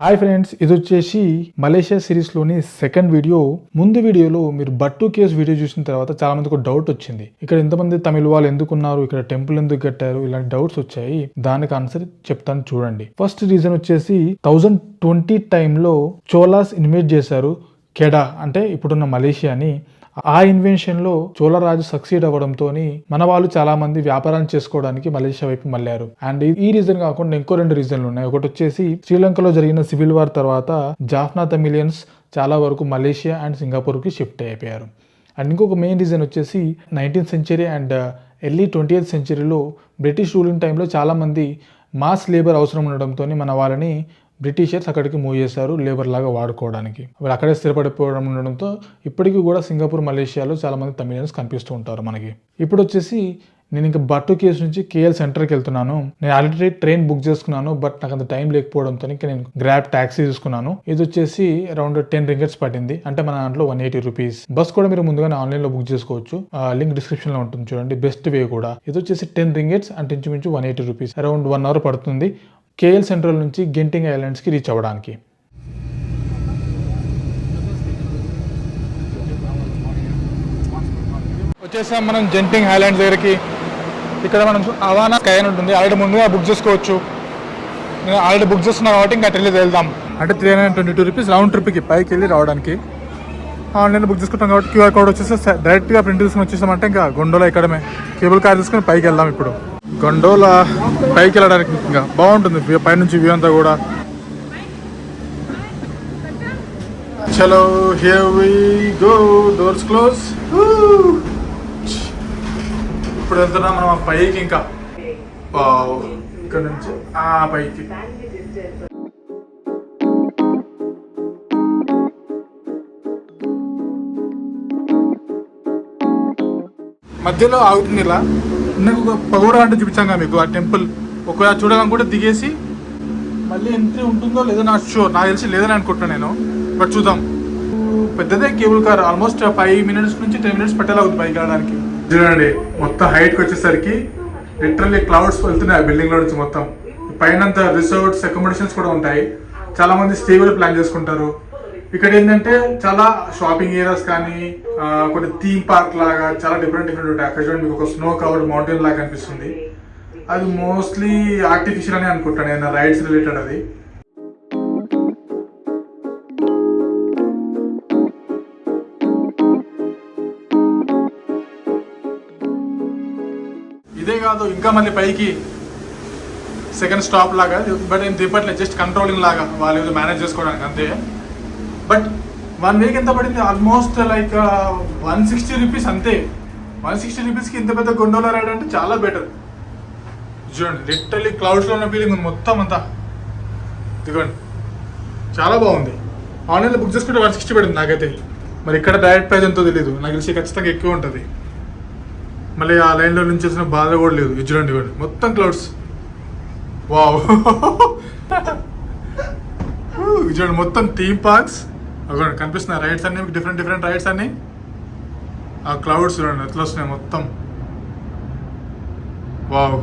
Hi friends, ఇది వచ్చేసి Malaysia సిరీస్లోని second video. ముందు వీడియోలో మీరు బట్టు కేసు వీడియో చూసిన తర్వాత చాలా మందికి ఒక డౌట్ వచ్చింది. ఇక్కడ ఎంతమంది తమిళ వాళ్ళు ఎందుకున్నారు, ఇక్కడ టెంపుల్ ఎందుకు కట్టారు, ఇలాంటి డౌట్స్ వచ్చాయి. దానికి ఆన్సర్ చెప్తాను చూడండి. ఫస్ట్ రీజన్ వచ్చేసి 1020 టైంలో చోలాస్ ఇన్వైట్ చేశారు కెడా అంటే ఇప్పుడున్న మలేషియాని. ఆ ఇన్వెన్షన్ లో చోళరాజు సక్సీడ్ అవ్వడంతో మన వాళ్ళు చాలా మంది వ్యాపారం చేసుకోవడానికి మలేషియా వైపు మళ్ళారు. అండ్ ఈ రీజన్ కాకుండా ఇంకో రెండు రీజన్లు ఉన్నాయి. ఒకటి వచ్చేసి శ్రీలంకలో జరిగిన సివిల్ వార్ తర్వాత జాఫ్నా తమిలియన్స్ చాలా వరకు మలేషియా అండ్ సింగపూర్ కి షిఫ్ట్ అయిపోయారు. అండ్ ఇంకొక మెయిన్ రీజన్ వచ్చేసి 19th century and early 20th సెంచరీలో బ్రిటిష్ రూలింగ్ టైంలో చాలా మంది మాస్ లేబర్ అవసరం ఉండడంతో మన వాళ్ళని బ్రిటిషర్స్ అక్కడికి మూవ్ చేశారు లేబర్ లాగా వాడుకోవడానికి. వాళ్ళు అక్కడే స్థిరపడిపోవడం ఉండడంతో ఇప్పటికీ కూడా సింగపూర్, మలేషియాలో చాలా మంది తమిళన్స్ కనిపిస్తూ ఉంటారు మనకి. ఇప్పుడు వచ్చేసి నేను ఇంకా బట్టు కేసు నుంచి కేఎల్ సెంటర్కి వెళ్తున్నాను. నేను ఆల్రెడీ ట్రైన్ బుక్ చేసుకున్నాను, బట్ నాకు అంత టైం లేకపోవడంతో ఇంకా నేను గ్రాబ్ ట్యాక్సీ తీసుకున్నాను. ఇది వచ్చేసి అరౌండ్ 10 ringgits పడింది, అంటే మన దాంట్లో 180 rupees. బస్ కూడా మీరు ముందుగానే ఆన్లైన్ లో బుక్ చేసుకోవచ్చు, లింక్ డిస్క్రిప్షన్ లో ఉంటుంది చూడండి. బెస్ట్ వే కూడా. ఇది వచ్చేసి 10 ringgits అంటే ఇంచుమించు 180 rupees. అరౌండ్ 1 hour పడుతుంది కేఎల్ సెంట్రల్ నుంచి గెంటింగ్ ఐలాండ్స్కి రీచ్ అవ్వడానికి. వచ్చేసాం మనం జెంటింగ్ ఐలాండ్స్ దగ్గరికి. ఇక్కడ మనం అవానా స్కై అని ఉంటుంది, ఆల్రెడీ ముందుగా బుక్ చేసుకోవచ్చు. నేను ఆల్రెడీ బుక్ చేసుకున్నా కాబట్టి ఇంకా వెళ్ళి వెళ్దాం. అంటే 322 rupees రౌండ్ ట్రిప్కి పైకి వెళ్ళి రావడానికి. ఆన్లైన్లో బుక్ చేసుకుంటాం కాబట్టి క్యూఆర్ కోడ్ వచ్చేసి డైరెక్ట్గా ప్రింట్ తీసుకుని వచ్చేసామంటే ఇంకా గొండోలా ఎక్కడమే. కేబుల్ కార్ తీసుకుని పైకి వెళ్దాం. ఇప్పుడు గొండోలా పైకి వెళ్ళడానికి ఇంకా బాగుంటుంది, పైనుంచి వ్యూ అంతా కూడా. చలో here we go, doors close. ఇప్పుడు వెళ్తున్నాం మనం పైకి. ఇంకా ఇక్కడ నుంచి పైకి మధ్యలో ఆగుతుంది. ఇలా నాకు ఒక పగోడా అంటే చూపించాను మీకు, ఆ టెంపుల్. ఒకవేళ చూడాలనుకుంటే దిగేసి మళ్ళీ ఎంట్రీ ఉంటుందో లేదో నాకు తెలిసి లేదని అనుకుంటున్నాను నేను, బట్ చూద్దాం. పెద్దదే కేబుల్ కార్, ఆల్మోస్ట్ 5 minutes నుంచి 10 minutes పట్టేలా అవుతుంది పైకి వెళ్ళడానికి. చూడండి మొత్తం హైట్కి వచ్చేసరికి లిటరల్లీ క్లౌడ్స్ వెళ్తున్నాయి ఆ బిల్డింగ్ లో నుంచి. మొత్తం పైన రిసార్ట్స్, అకామిడేషన్స్ కూడా ఉంటాయి. చాలా మంది స్టే కూడా ప్లాన్ చేసుకుంటారు. ఇక్కడ ఏంటంటే చాలా షాపింగ్ ఏరియాస్ కానీ కొన్ని థీమ్ పార్క్ లాగా చాలా డిఫరెంట్ ఉంటాయి. అక్కడ చూడండి మీకు ఒక స్నో కవర్డ్ మౌంటైన్ లాగా కనిపిస్తుంది. అది మోస్ట్లీ ఆర్టిఫిషియల్ అని అనుకుంటాను నేను, రైడ్స్ రిలేటెడ్ అది. ఇదే కాదు, ఇంకా మళ్ళీ పైకి సెకండ్ స్టాప్ లాగా, బట్ ఏం తిప్పట్లేదు, జస్ట్ కంట్రోలింగ్ లాగా వాళ్ళు ఏదో మేనేజ్ చేసుకోవడానికి అంతే. బట్ 1 week ఎంత పడింది? ఆల్మోస్ట్ లైక్ 160 rupees అంతే. 160 rupeesకి ఇంత పెద్ద గొండోలా రైడ్ అంటే చాలా బెటర్. చూడండి లిటరల్లీ క్లౌడ్స్లో ఉన్న ఫీలింగ్ ఉంది మొత్తం అంతా. ఇదిగోండి చాలా బాగుంది. ఆన్లైన్లో బుక్ చేసుకుంటే 160 పడింది నాకైతే. మరి ఇక్కడ డైరెక్ట్ ప్రైస్ ఎంతో తెలియదు, నాకు తెలిసి ఖచ్చితంగా ఎక్కువ ఉంటుంది. మళ్ళీ ఆ లైన్లో నుంచి వచ్చిన బాధ కూడా లేదు. ఇది చూడండి ఇవ్వండి మొత్తం క్లౌడ్స్. వావ్ చూడండి మొత్తం థీమ్ పార్క్స్ కనిపిస్తున్నాయి. రైడ్స్ అన్ని డిఫరెంట్ రైడ్స్ అన్ని. ఆ క్లౌడ్స్ చూడండి ఎట్లా వస్తున్నాయి మొత్తం. Wow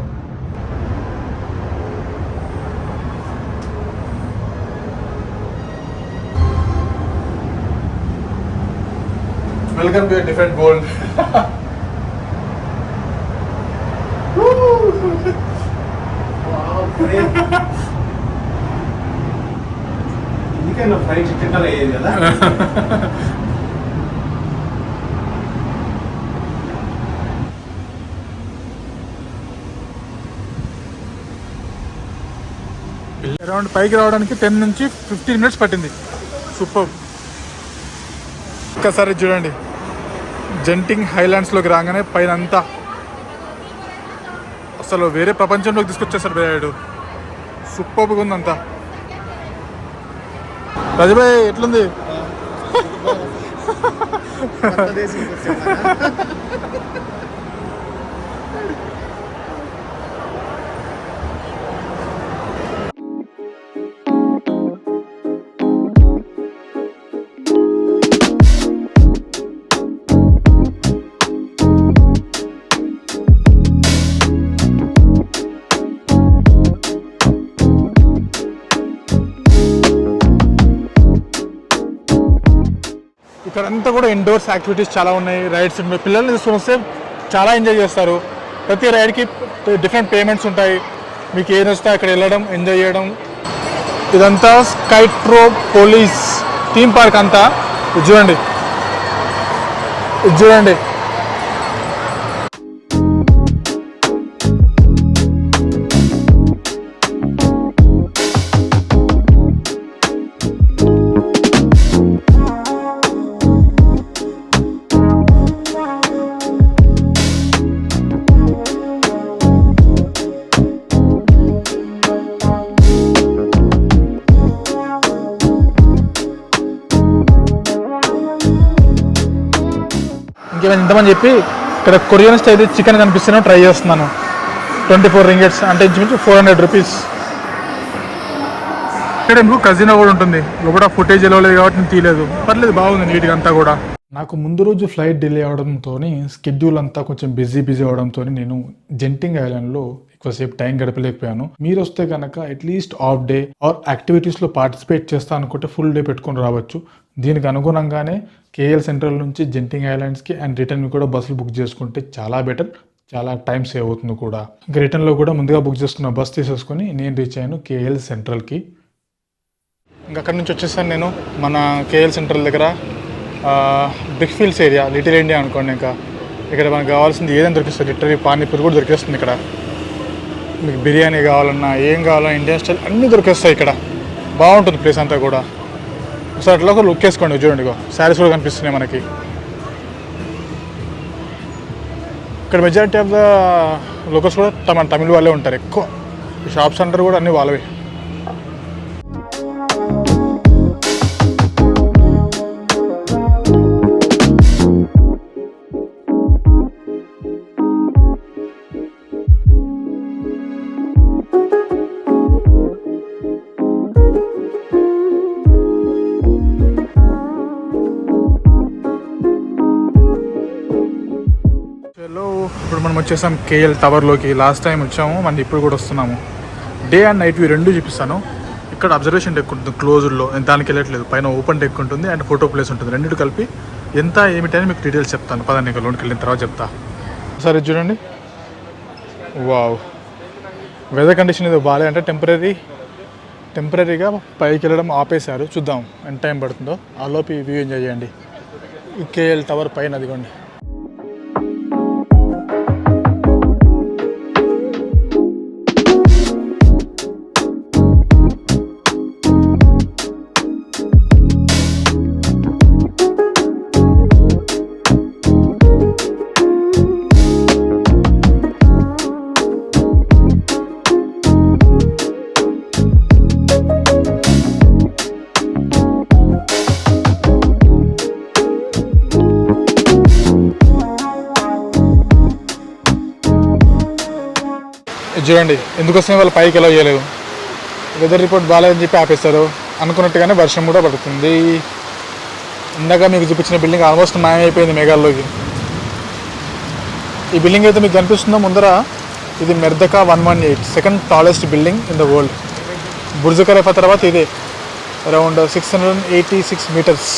welcome to different world. Flight ticket అయ్యేది కదా. అరౌండ్ పైకి రావడానికి 10 నుంచి 15 minutes పట్టింది. సూపర్. ఒక్కసారి చూడండి జెంటింగ్ హైలాండ్స్లోకి రాగానే పైన అంతా అసలు వేరే ప్రపంచంలోకి తీసుకొచ్చేసారు బేరాడు. సూపర్గా ఉందంతా. రాజుభాయ్ ఎట్లుంది? ఇక్కడంతా కూడా ఇండోర్స్ యాక్టివిటీస్ చాలా ఉన్నాయి, రైడ్స్ ఉన్నాయి. పిల్లల్ని తీసుకొని వస్తే చాలా ఎంజాయ్ చేస్తారు. ప్రతి రైడ్కి డిఫరెంట్ పేమెంట్స్ ఉంటాయి. మీకు ఏది వస్తే అక్కడ వెళ్ళడం, ఎంజాయ్ చేయడం. ఇదంతా స్కైట్రోపోలిస్ థీమ్ పార్క్ అంతా. ఇది చూడండి, ఇది చూడండి. ఇంకేమైనా ఇంతమని చెప్పి ఇక్కడ కొరియన్ స్టైల్ చికెన్ కనిపిస్తున్నాను, ట్రై చేస్తున్నాను. 24 రింగిట్స్ అంటే ఇంచుమించు 400 రూపీస్. ఇక్కడ ఇంకో కజినో కూడా ఉంటుంది. లోపల ఫుటేజ్ వెళ్ళలేదు కాబట్టి నేను తీయలేదు. పర్లేదు, బాగుంది నీట్గా అంతా కూడా. నాకు ముందు రోజు ఫ్లైట్ డిలే అవడంతో స్కెడ్యూల్ అంతా కొంచెం బిజీ అవడంతో నేను జెంటింగ్ ఐలాండ్లో ఎక్కువసేపు టైం గడపలేకపోయాను. మీరు వస్తే కనుక అట్లీస్ట్ హాఫ్ డే ఆర్ యాక్టివిటీస్లో పార్టిసిపేట్ చేస్తా అనుకుంటే ఫుల్ డే పెట్టుకొని రావచ్చు. దీనికి అనుగుణంగానే కేఎల్ సెంట్రల్ నుంచి జెంటింగ్ ఐలాండ్స్కి అండ్ రిటర్న్ కూడా బస్సులు బుక్ చేసుకుంటే చాలా బెటర్, చాలా టైం సేవ్ అవుతుంది కూడా. ఇంకా రిటర్న్లో కూడా ముందుగా బుక్ చేసుకున్న బస్ తీసేసుకొని నేను రీచ్ అయ్యాను కేఎల్ సెంట్రల్కి. ఇంకా అక్కడి నుంచి వచ్చేసాను నేను మన కేఎల్ సెంట్రల్ దగ్గర. బ్రిక్ఫీల్డ్స్ ఏరియా, లిటిల్ ఇండియా అనుకోండి. ఇంకా ఇక్కడ మనకు కావాల్సింది ఏదైనా దొరికిస్తుంది. లిటరీ పానీపూరి కూడా దొరికేస్తుంది ఇక్కడ. మీకు బిర్యానీ కావాలన్నా, ఏం కావాలన్నా, ఇండియన్ స్టైల్ అన్నీ దొరికేస్తాయి ఇక్కడ. బాగుంటుంది ప్లేస్ అంతా కూడా. ఒకసారి అట్లా ఒక లుక్ వేసుకోండి, చూడండి. శారీస్ కూడా కనిపిస్తున్నాయి మనకి. ఇక్కడ మెజారిటీ ఆఫ్ ద లోకల్స్ కూడా మన తమిళ వాళ్ళే ఉంటారు ఎక్కువ. ఈ షాప్స్ అంటారు కూడా అన్నీ వాళ్ళవే. ఇప్పుడు మనం వచ్చేసాం కేఎల్ టవర్లోకి. లాస్ట్ టైం వచ్చాము, మనం ఇప్పుడు కూడా వస్తున్నాము. డే అండ్ నైట్ వ్యూ రెండు చూపిస్తాను. ఇక్కడ అబ్జర్వేషన్ డెక్ ఉంటుంది క్లోజ్డ్లో, దానికి వెళ్ళట్లేదు. పైన ఓపెన్ డెక్ ఉంటుంది అండ్ ఫోటో ప్లేస్ ఉంటుంది. రెండింటి కలిపి ఎంత ఏమిటని మీకు డీటెయిల్స్ చెప్తాను. పదండి, ఇంకా లోనికి వెళ్ళిన తర్వాత చెప్తా. సరే చూడండి, వావ్. వెదర్ కండిషన్ ఏదో బాగాలే అంటే టెంపరీగా పైకి వెళ్ళడం ఆపేశారు. చూద్దాం ఎంత టైం పడుతుందో. ఆ లోపు వ్యూ ఎంజాయ్ చేయండి. ఈ కేఎల్ టవర్ పైన అదిగోండి. చూడండి ఎందుకోసమే వాళ్ళు పైకి ఎలా చేయలేదు. వెదర్ రిపోర్ట్ బాగాలేదని చెప్పి ఆపేస్తారు. అనుకున్నట్టుగానే వర్షం కూడా పడుతుంది. ఇందాక మీకు చూపించిన బిల్డింగ్ ఆల్మోస్ట్ మాయమైపోయింది మేఘాల్లోకి. ఈ బిల్డింగ్ అయితే మీకు కనిపిస్తుందో ముందర, ఇది మెర్దకా 118, second tallest building in the world. Burj Khalifa తర్వాత ఇదే, అరౌండ్ 686 మీటర్స్.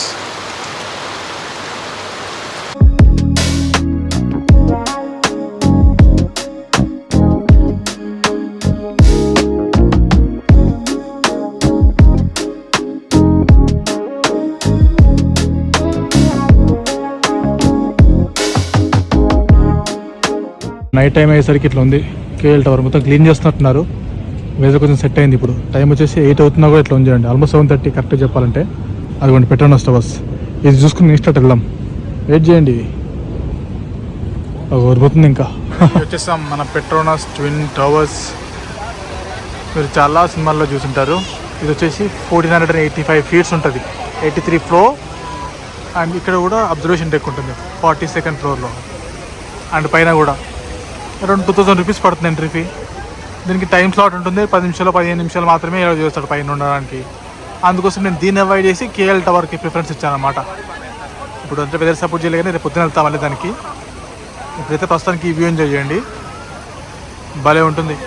నైట్ టైం అయ్యేసరికి ఇట్లా ఉంది. కేఎల్ టవర్ మొత్తం క్లీన్ చేస్తున్నట్టున్నారు. వెదర్ కొంచెం సెట్ అయింది. ఇప్పుడు టైం వచ్చేసి 8 అవుతున్నా కూడా ఇట్లా ఉంచేయండి. ఆల్మోస్ట్ 7:30 కరెక్ట్గా చెప్పాలంటే. అదిగోండి పెట్రోనస్ టవర్స్. ఇది చూసుకుని నెక్స్ట్ అటు వెళ్దాం. వెయిట్ చేయండి, ఊరిపోతుంది ఇంకా. వచ్చేసాం మన పెట్రోనస్ ట్విన్ టవర్స్. మీరు చాలా సినిమాల్లో చూసుంటారు. ఇది వచ్చేసి 1485 ఫీట్స్ ఉంటుంది, 83 ఫ్లోర్. అండ్ ఇక్కడ కూడా అబ్జర్వేషన్ డెక్ ఉంటుంది 42nd ఫ్లోర్లో. అండ్ పైన కూడా అరౌండ్ 2000 రూపీస్ పడుతుంది ఎంట్రీ ఫీ. దీనికి టైం స్లాట్ ఉంటుంది, 10 నిమిషాలు 15 నిమిషాలు మాత్రమే అలౌ చేస్తాడు పైన ఉండడానికి. అందుకోసం నేను దీన్ని అవాయిడ్ చేసి కేఎల్ టవర్కి ప్రిఫరెన్స్ ఇచ్చాను అనమాట. ఇప్పుడు అంటే వెదర్ సపోర్ట్ చేయలేదు కానీ రేపు పొద్దున వెళ్తాం మళ్ళీ దానికి. ఇప్పుడైతే ప్రస్తుతానికి ఈ వ్యూ ఎంజాయ్ చేయండి, భలే ఉంటుంది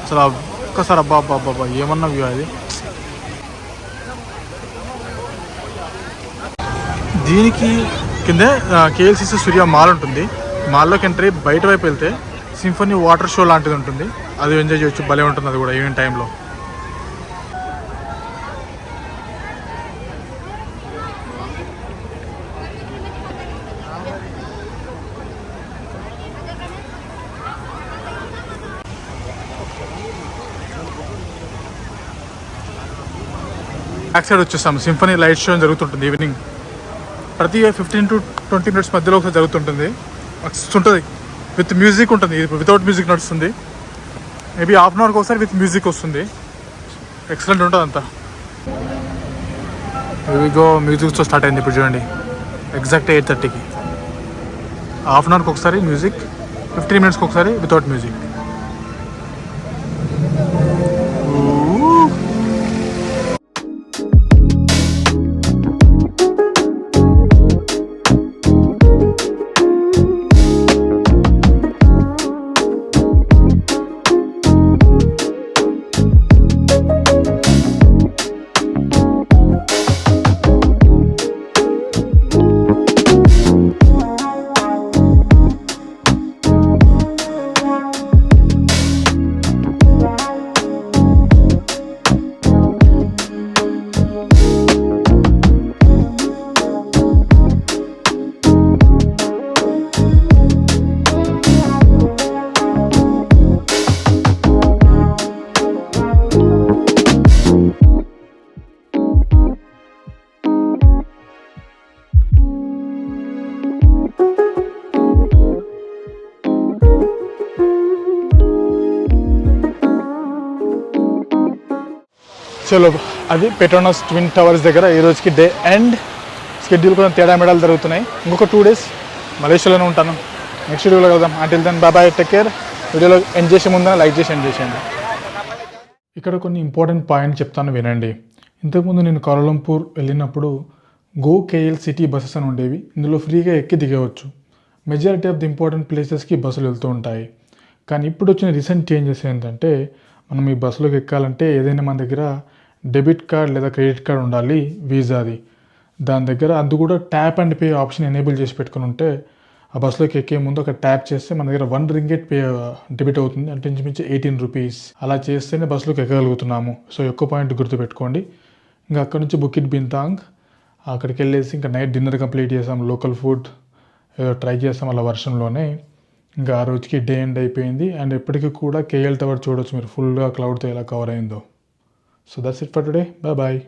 అసలు. ఒక్కసారి అబ్బా అబ్బా అబ్బా ఏమన్నా వ్యూ అది. దీనికి కింద కేఎల్సిసి సూర్య మాల్ ఉంటుంది. మాల్లోకి ఎంట్రీ బయట వైపు వెళ్తే సింఫనీ వాటర్ షో లాంటిది ఉంటుంది. అది ఎంజాయ్ చేయొచ్చు, భలే ఉంటుంది అది కూడా ఈవినింగ్ టైంలో. బ్యాక్ సైడ్ వచ్చేస్తాం. సింఫనీ లైట్ షో జరుగుతుంటుంది ఈవినింగ్. ప్రతి 15 to 20 minutes మధ్యలో ఒకసారి జరుగుతుంటుంది. వస్తుంటుంది విత్ మ్యూజిక్ ఉంటుంది. ఇది వితౌట్ మ్యూజిక్ నడుస్తుంది. మేబీ హాఫ్ అన్ అవర్కి ఒకసారి విత్ మ్యూజిక్ వస్తుంది. ఎక్సలెంట్ ఉంటుంది అంతా. ఇవిగో మ్యూజిక్తో స్టార్ట్ అయింది ఇప్పుడు చూడండి. ఎగ్జాక్ట్ 8:30కి. హాఫ్ అన్ అవర్కి ఒకసారి మ్యూజిక్, 15 minutesకి ఒకసారి వితౌట్ మ్యూజిక్. చలో, అది పెట్రోనస్ ట్విన్ టవర్స్ దగ్గర ఈ రోజుకి డే ఎండ్. షెడ్యూల్ కూడా తేడా మెడాలు జరుగుతున్నాయి. ఇంకొక 2 days మలేషియాలోనే ఉంటాను. నెక్స్ట్ వీడియోలో కలుద్దాం. Until then bye, take care. వీడియోలో ఎండ్ చేసే ముందు లైక్ చేసి ఎండ్ చేసేయండి. ఇక్కడ కొన్ని ఇంపార్టెంట్ పాయింట్ చెప్తాను వినండి. ఇంతకుముందు నేను కౌలాలంపూర్ వెళ్ళినప్పుడు గో కేఎల్ సిటీ బస్సెస్ అని ఉండేవి. ఇందులో ఫ్రీగా ఎక్కి దిగవచ్చు. మెజారిటీ ఆఫ్ ది ఇంపార్టెంట్ ప్లేసెస్కి బస్సులు వెళ్తూ ఉంటాయి. కానీ ఇప్పుడు వచ్చిన రీసెంట్ చేంజెస్ ఏంటంటే, మనం ఈ బస్సులోకి ఎక్కాలంటే ఏదైనా మన దగ్గర డెబిట్ కార్డ్ లేదా క్రెడిట్ కార్డ్ ఉండాలి, వీసాది. దాని దగ్గర అది కూడా tap and pay option enable చేసి పెట్టుకుని ఉంటే ఆ బస్సులోకి ఎక్కే ముందు ఒక ట్యాప్ చేస్తే మన దగ్గర 1 ringgit పే డెబిట్ అవుతుంది. అంటే ఇంచుమించు 18 rupees. అలా చేస్తేనే బస్సులోకి ఎక్కగలుగుతున్నాము. సో ఎక్కువ పాయింట్ గుర్తుపెట్టుకోండి. ఇంకా అక్కడ నుంచి బుకిట్ బింతాంగ్ అక్కడికి వెళ్ళేసి ఇంకా నైట్ డిన్నర్ కంప్లీట్ చేసాం. లోకల్ ఫుడ్ ఏదో ట్రై చేస్తాం అలా వర్షంలోనే. ఇంకా ఆ రోజుకి డే ఎండ్ అయిపోయింది. అండ్ ఎప్పటికీ కూడా కేఎల్ టవర్ చూడవచ్చు మీరు ఫుల్గా క్లౌడ్తో ఎలా కవర్ అయిందో. So that's it for today. Bye bye.